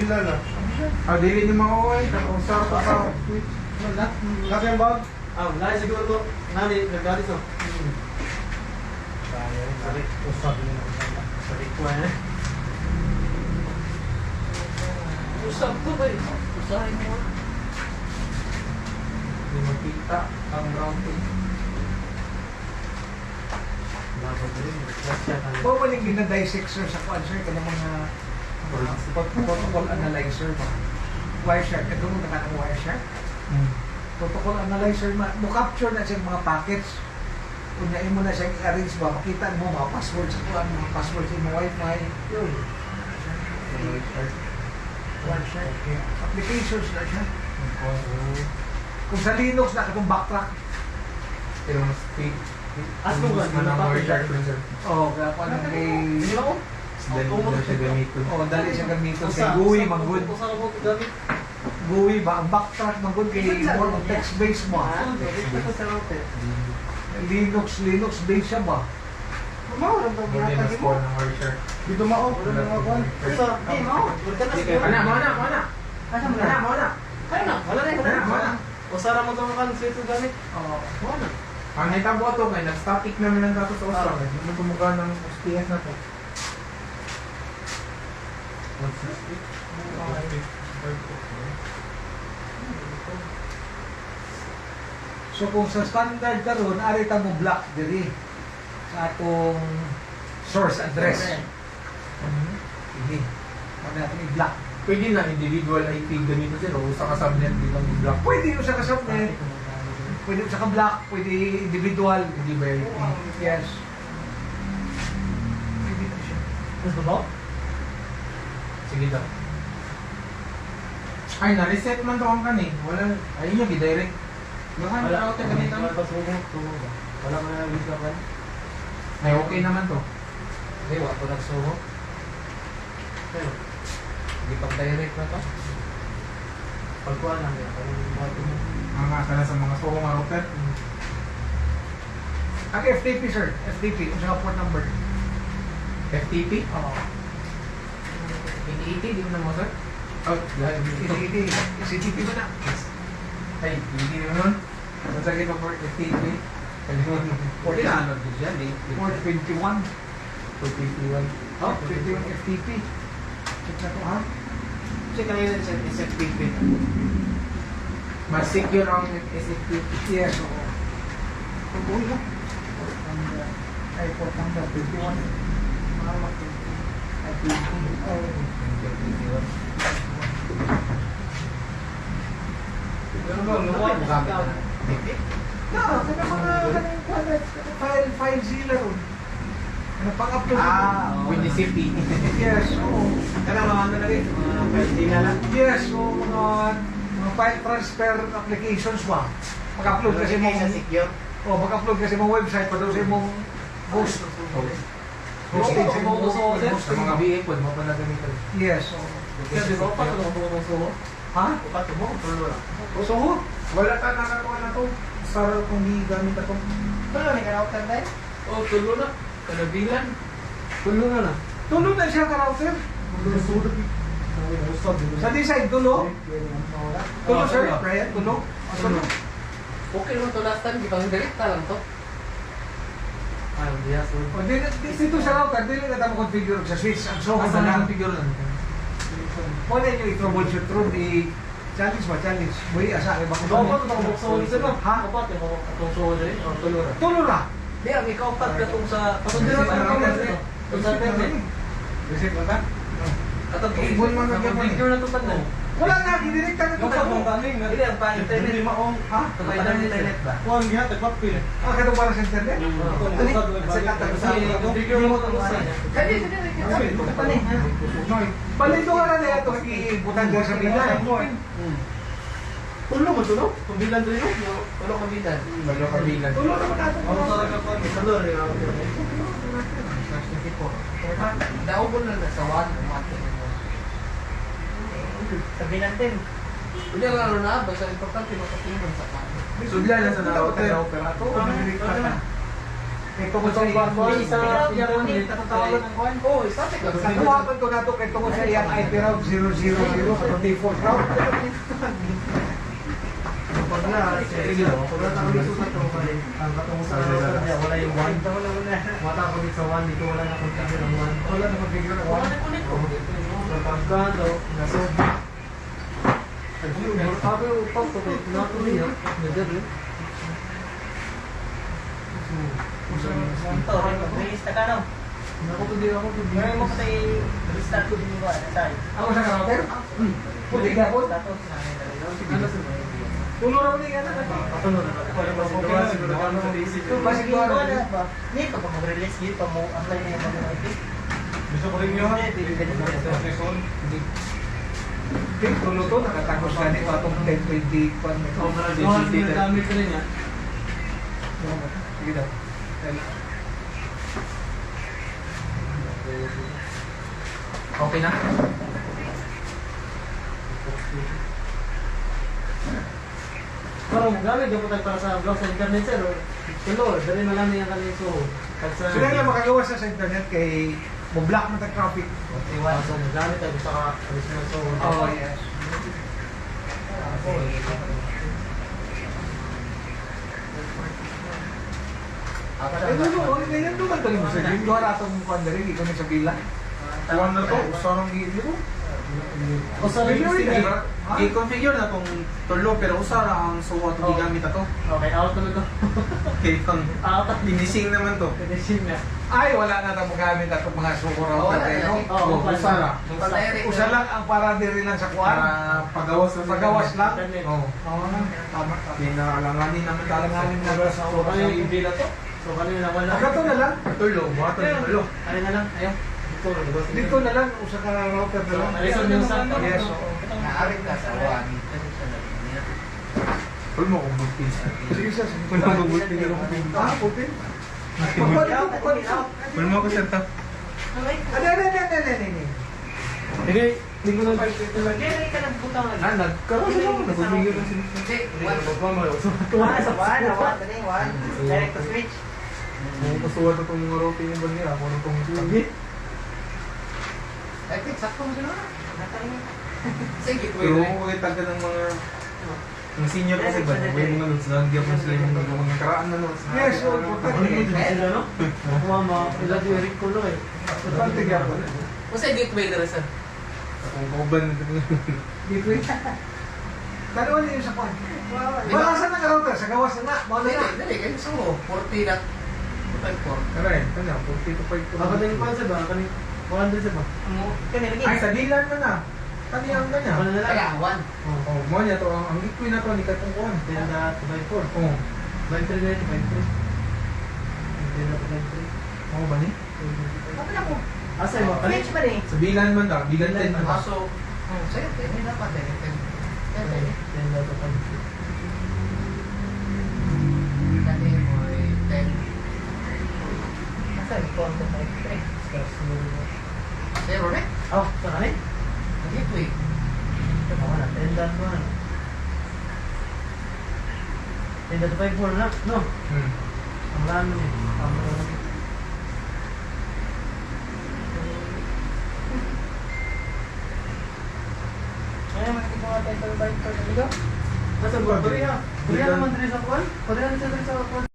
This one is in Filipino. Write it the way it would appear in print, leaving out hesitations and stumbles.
kabila na. Ah, dili ni mauwi. Usar pa ka. Kasi ang bag? Nari siguro to. Nari, nagdalis o. Sorry, usap niya na. Sorry ko eh. Usap to ba eh? Usahin mo. Hindi makita ang round thing. Bawalik din na dissector sa kwan, sir, kaya mga protocol analyzer ba? Wireshark, katulong na ka ng wireshark. Protocol analyzer, mo-capture na siyang mga packets. Unyain mo na siyang i-arrange ba, makita mo mga password sa kwan, mga password sa mga wifi. Yun. Wireshark. Applications na siya. Kung sa Linux na katong backtrack. Pero mas quick. As mo ba? Manang wireshark lang sir. Oo, kaya kung ano may... Hindi ba ko? Dali siya gamitin. Oo, dali siya gamitin. Kay GUI, manggod. Usa na mo gamit. GUI ba? Ang backtrack, manggod kay more on text-based mo. Ito sa router. Linux-based siya ba? Mao ra Hindi na score ng wireshark. Dito mao, wala na mga kwan. Usa, di mao. Mana. Asa mo na? Kaya na, wala na Mana. Usa ra mo to kan sa ito gamit. Oo. Wala. Ang hitabo ito kay nag-static naman ang datos sa usap. Hindi mo kumukha ng SPS na to. So kung sa standard karon ari ta mo block diri sa atong source address. Hindi. Ano natin i-block. Pwede na individual IP ganito sir o sa subnet bilang i-block. Pwede yung sa kasubnet. Pwede yung sa ka-block. Pwede individual. Hindi ba IP? Yes. Pwede na siya. Gusto mo? Sige daw. Ay, na-reset man to ang kani. Wala, ayun yung i-direct. Baka Wala router ganito. Wala pa sumo. Wala mo na bisa kan. Ay, okay naman to. Hindi, wala ko nagsumo. Pero, Hindi pang direct na to. pagkuhan lang yan. Parang mga tumo. Mga sana sa mga soho mga router. Ang FTP sir. FTP. Kung sa port number. FTP? Oo. 8080, di mo na mo sir? Oh, dahil Hindi. CTP ba na? Ay, hindi naman nun. Kung sa kita for FTP, kalimutan mo. Port Hindi na. na, ano din siya, di. Port 21. For 51. Oh, 21 FTP. Check na to ha. Kasi kanina sa SFTP. Mas secure ang SFTP. Yes, oo. Pag-uwi lang. Port number. Ay, port number 21. Malak yun. FTP. Oh. 51. Pero ba, luwag mo gamit na. No, kaya mga file zilla ron. Ano pang-upload? With the CP. Yes, oo. Kaya mga ano na rin, mga pwede na lang. Yes, oo. Mga file transfer applications ba? Mag-upload kasi mo. sa secure. Mag-upload kasi mo website pa daw sa mong host. Hosting sa mong host. Sa mga VA po, mo pa na gamitan. Yes, oo. Kaya di ba, paano mo itong sumo? Ha? Paano mo? Tulo lang. So, ho? Wala ka nakakuha na to. Para kung di gamit ako. Tulo na, ikaw tayo? Oo, tulo na. Kanabilan. Tulo na na. Tulo na siya ka-router. Sa design, tulo? Tulo, sir? Brian, tulo? Tulo. Okay naman to last time, di ba ang direct ka lang to? Hindi yan, sorry. O, dito sa router, dili na tamo configure sa switch. Ang soho na lang. figure lang? Pwede nyo i-troubleshoot ron, i-challenge ba? Challenge. Buhi, asa, iba ko Ikaw pa ito mga bukso ulit sila. Ha? Ikaw pa ito mga atong suho na rin. O, tulo na. Tulo na. Di, ang ikaw pa katong sa... Hindi na tayo ito. Sa internet. Receipt ba ka? Atong Ibon mo na Ang yan. video na ito pa na. Wala na, i-directa na ito na mo. Hindi, ang pa-internet. Hindi maong. Ha? Ang pa-internet ba? Kuhan gihat, nagpapil. Katong para sa internet? Video mo ito sa... Palito ka na niya ito, ibutan dyan sa bila. Tulo mo tulo? Pambilan tulo? Tulo pambilan. Bago kabilan. Tulo na ba natin? Ako sa ka pa. Tulo rin ako. Daubon na sa one. Sabi natin. Hindi ang lalo na, basta importante makatingin sa kanya. Sudla na sa router. Ito, direkta na. Kay tungkol sa iyang Hindi, isa, internet, tatawag ng kuhan. Oo, static lang. Natuwapan ko na ito kay tungkol sa iyang IP route 000 sa default route. Pag na, sige lang. Pag nakakulit sa ito, ang katungkol sa router niya, wala yung 1. Matakulit sa 1, dito wala na configure ng 1. Wala na configure ng Wala 1. na connect ko. So, pagka, no, nasa sabi ko, pag ito, natuloy yan. Nadali. Ito, release na ka no? Nakapagdi ako. Ngayon mo patay restart ko din ba? Sorry. Ako sa router? Puti ka po. Status na Ano sa mga? Tulo raw ni ano. Ako na, siguro ka na sa basic. Basic ko ano. Hindi pa mag-release dito pa mo apply na yung mga IP. Gusto ko rin yun. Tulo to, nakatagos ka nito atong 10-20 kwan. Gamit ko rin yan. Sige daw. Okay na? Parang gamit yung tayo para sa blog sa internet sir. Tulo, dali na lang yung kanil so. So lang makagawas na sa internet kay mo-block mo tag traffic. So, gamit tayo sa additional so. Oh, yes. Ay, no, ganyan naman tayo mo sa gym. Gawa na itong kwan dali, ikaw na sa bila. Kuwan na to, usarang gilyo. O sa I-configure na tong tulo, pero usara ang suwa ito gigamit na to. Okay, out na ito. Okay, pang Out at finishing naman to. finishing na. Ay, wala na itong magamit at mga sukuraw Wala natin, na. no? Oo, Usara. Usa lang ang para diri lang sa kwan. Para pagawas na Pagawas lang. Oo. Oo, tama. Pinaalanganin naman talaga Alanganin na ba sa So, kanil yung bila to? So, kanil na wala. Pagkato na lang. tulo. Mga tulo. Ano na lang? Ayaw. Dito na lang, usa ka router na lang. Alisan yung sa Yes, to. oo. Naaring ka sa one. Huwag mo kong bulpin. Sige, sir. Huwag mo kong bulpin. Ah, putin. Huwag mo ko sir ta. Ano. Hindi, hindi ko na Hindi ka nagbutang na. Nagkaroon sila. Nagbibigyan na sila. Hindi, one sa one. One. Direct to switch. Kung kasuwa na itong mga routing yung bali nila, kung ano itong Hindi. I think, sakto mo sila. Sige, pero kung makita ka ng mga yung senior kasi ba, may mga notes na nagyan mo sila yung mga karaan na notes. Yes, oo, Ano importante. mo din sila, no? Mama, ilag yung Eric ko lang eh. Importante gyapon. Kung sa gateway na rin sir. Kung kauban na ito. Gateway. Dalawa niyo sa kwan. Wala sa na router, sa gawas na. Mga na. Dali, kayo gusto mo. 40 na. 54. Alright, kanya, 40 to 5 to. Ako din pa sa ba? Kaning 100 sa ba? Kanina Ay, sa dilan na na. Kanya ang kanya. Ano na lang? Kaya, 1. Oh, mo niya to, ang liquid na to, ni katong kuhan. Then that by 4. Oh, By 3 na ito, by 3. Then that by 3. mo ba ni? Apa na po? Asa yung mga French ba rin? Sa bilan man daw, bilan 10 man. Kaso, sa'yo, hindi dapat eh. Then that by 3. Dati mo ay 10. Asa yung phone ko by 3? Zero na? Oh, saan eh? Ang gateway. Ako na, then that 1. Then that by 4 na, no? Ang rami eh. Ang rami. Ay, magkikuha tayo sa by 4 na ligaw. Nasa ba? Korea. Korea naman rin sa kwan? Korea naman rin sa kwan.